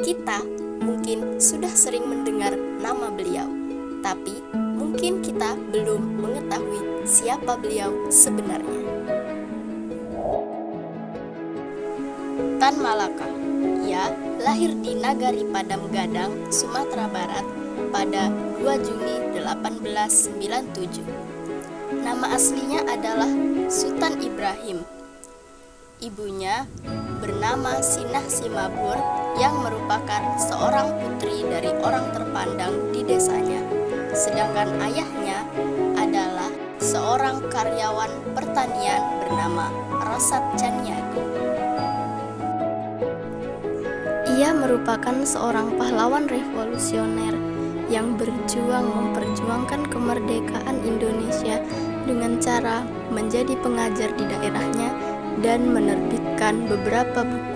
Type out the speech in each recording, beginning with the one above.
Kita mungkin sudah sering mendengar nama beliau, tapi mungkin kita belum mengetahui siapa beliau sebenarnya. Tan Malaka. Ia lahir di Nagari Padam Gadang, Sumatera Barat pada 2 Juni 1897. Nama aslinya adalah Sutan Ibrahim. Ibunya bernama Sinah Simabur yang merupakan seorang putri dari orang terpandang di desanya. Sedangkan ayahnya adalah seorang karyawan pertanian bernama Rosat Caniago. Ia merupakan seorang pahlawan revolusioner yang berjuang memperjuangkan kemerdekaan Indonesia dengan cara menjadi pengajar di daerahnya dan menerbitkan beberapa buku.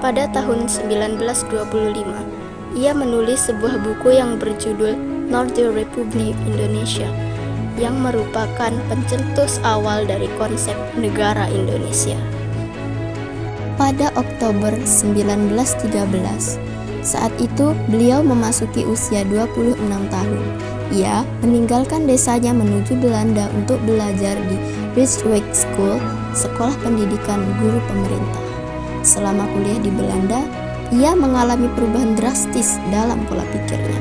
Pada tahun 1925, ia menulis sebuah buku yang berjudul Northern Republic Indonesia, yang merupakan pencetus awal dari konsep negara Indonesia. Pada Oktober 1913, saat itu beliau memasuki usia 26 tahun. Ia meninggalkan desanya menuju Belanda untuk belajar di Rijswijk School, sekolah pendidikan guru pemerintah. Selama kuliah di Belanda, ia mengalami perubahan drastis dalam pola pikirnya.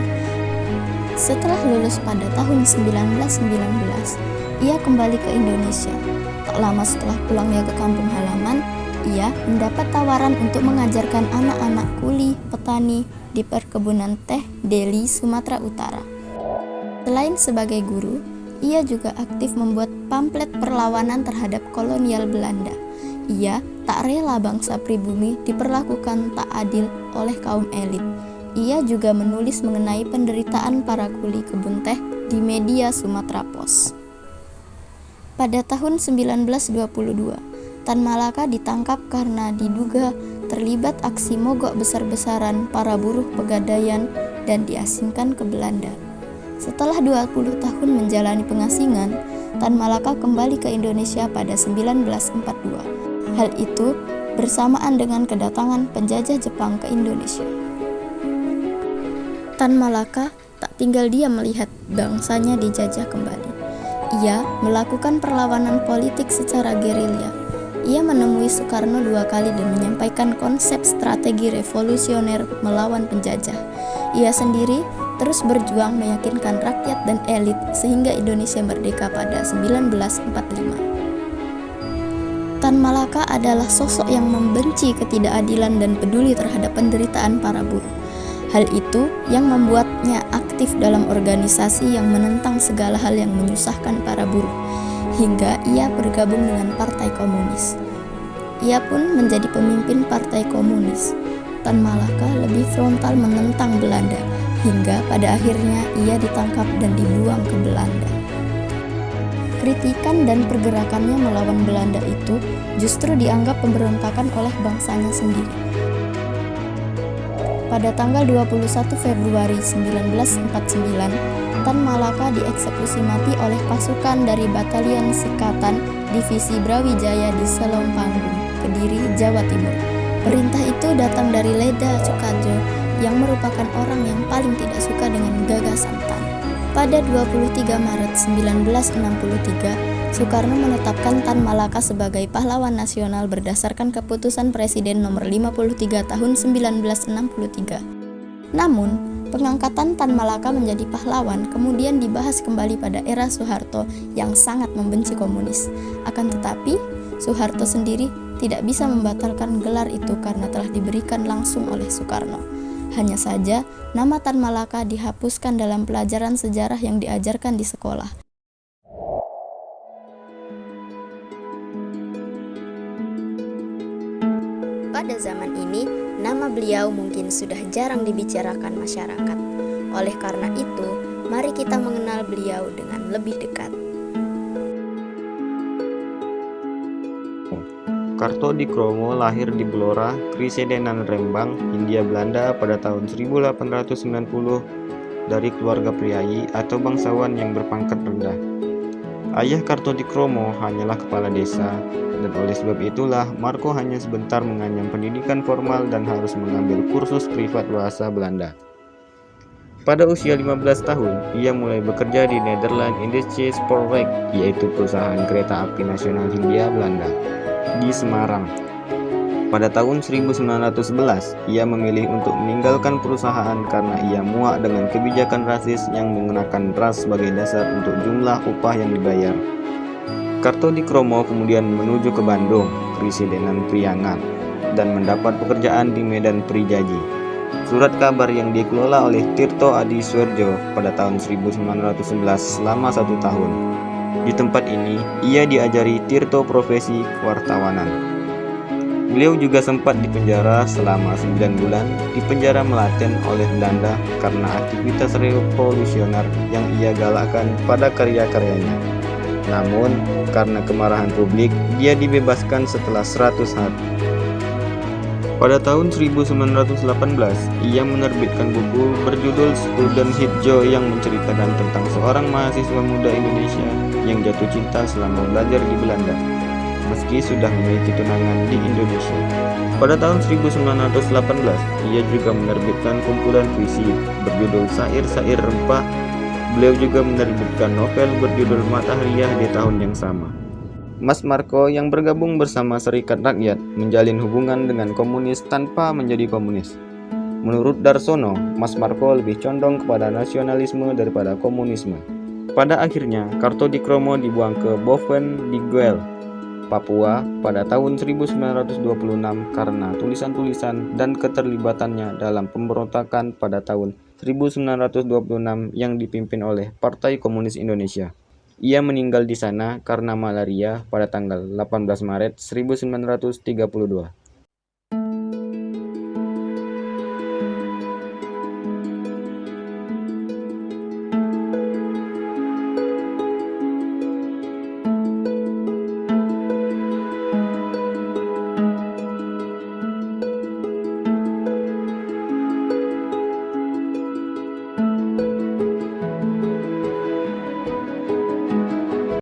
Setelah lulus pada tahun 1919, ia kembali ke Indonesia. Tak lama setelah pulangnya ke kampung halaman, ia mendapat tawaran untuk mengajarkan anak-anak kuli petani di perkebunan teh Deli, Sumatera Utara. Selain sebagai guru, ia juga aktif membuat pamflet perlawanan terhadap kolonial Belanda. Ia tak rela bangsa pribumi diperlakukan tak adil oleh kaum elit. Ia juga menulis mengenai penderitaan para kuli kebun teh di media Sumatera Pos. Pada tahun 1922, Tan Malaka ditangkap karena diduga terlibat aksi mogok besar-besaran para buruh Pegadaian dan diasingkan ke Belanda. Setelah 20 tahun menjalani pengasingan, Tan Malaka kembali ke Indonesia pada 1942. Hal itu bersamaan dengan kedatangan penjajah Jepang ke Indonesia. Tan Malaka tak tinggal diam melihat bangsanya dijajah kembali. Ia melakukan perlawanan politik secara gerilya. Ia menemui Soekarno 2 kali dan menyampaikan konsep strategi revolusioner melawan penjajah. Ia sendiri terus berjuang meyakinkan rakyat dan elit sehingga Indonesia merdeka pada 1945. Tan Malaka adalah sosok yang membenci ketidakadilan dan peduli terhadap penderitaan para buruh. Hal itu yang membuatnya aktif dalam organisasi yang menentang segala hal yang menyusahkan para buruh, hingga ia bergabung dengan Partai Komunis. Ia pun menjadi pemimpin Partai Komunis. Tan Malaka lebih frontal menentang Belanda, hingga pada akhirnya ia ditangkap dan dibuang ke Belanda. Kritikan dan pergerakannya melawan Belanda itu justru dianggap pemberontakan oleh bangsanya sendiri. Pada tanggal 21 Februari 1949, Tan Malaka dieksekusi mati oleh pasukan dari Batalion Sikatan Divisi Brawijaya di Selompanggung, Kediri, Jawa Timur. Perintah itu datang dari Leda Sukarjo yang merupakan orang yang paling tidak suka dengan gagasan Tan. Pada 23 Maret 1963, Soekarno menetapkan Tan Malaka sebagai pahlawan nasional berdasarkan keputusan Presiden nomor 53 tahun 1963. Namun, pengangkatan Tan Malaka menjadi pahlawan kemudian dibahas kembali pada era Soeharto yang sangat membenci komunis. Akan tetapi, Soeharto sendiri tidak bisa membatalkan gelar itu karena telah diberikan langsung oleh Soekarno. Hanya saja, nama Tan Malaka dihapuskan dalam pelajaran sejarah yang diajarkan di sekolah. Pada zaman ini, nama beliau mungkin sudah jarang dibicarakan masyarakat. Oleh karena itu, mari kita mengenal beliau dengan lebih dekat. Kartodikromo lahir di Blora, Krisedenan, Rembang, Hindia Belanda pada tahun 1890 dari keluarga priayi atau bangsawan yang berpangkat rendah. Ayah Kartodikromo hanyalah kepala desa, dan oleh sebab itulah Marco hanya sebentar menganyam pendidikan formal dan harus mengambil kursus privat bahasa Belanda. Pada usia 15 tahun, ia mulai bekerja di Nederland Indische Spoorweg, yaitu perusahaan kereta api nasional Hindia Belanda, di Semarang. Pada tahun 1911, ia memilih untuk meninggalkan perusahaan karena ia muak dengan kebijakan rasis yang menggunakan ras sebagai dasar untuk jumlah upah yang dibayar. Kartodikromo kemudian menuju ke Bandung, Krisidenan Priangan, dan mendapat pekerjaan di Medan Prijaji. Surat kabar yang dikelola oleh Tirto Adi Suerjo pada tahun 1911 selama 1 tahun. Di tempat ini, ia diajari Tirto profesi kewartawanan. Beliau juga sempat dipenjara selama 9 bulan di penjara Melaten oleh Belanda karena aktivitas revolusioner yang ia galakkan pada karya-karyanya. Namun, karena kemarahan publik, dia dibebaskan setelah 100 hari. Pada tahun 1918, ia menerbitkan buku berjudul Student Hijau yang menceritakan tentang seorang mahasiswa muda Indonesia yang jatuh cinta selama belajar di Belanda, meski sudah memiliki tunangan di Indonesia. Pada tahun 1918, ia juga menerbitkan kumpulan puisi berjudul Sair-Sair Rempah. Beliau juga menerbitkan novel berjudul Matahariah di tahun yang sama. Mas Marco yang bergabung bersama Serikat Rakyat menjalin hubungan dengan komunis tanpa menjadi komunis. Menurut Darsono, Mas Marco lebih condong kepada nasionalisme daripada komunisme. Pada akhirnya, Kartodikromo dibuang ke Boven-Diguel, Papua pada tahun 1926 karena tulisan-tulisan dan keterlibatannya dalam pemberontakan pada tahun 1926 yang dipimpin oleh Partai Komunis Indonesia. Ia meninggal di sana karena malaria pada tanggal 18 Maret 1932.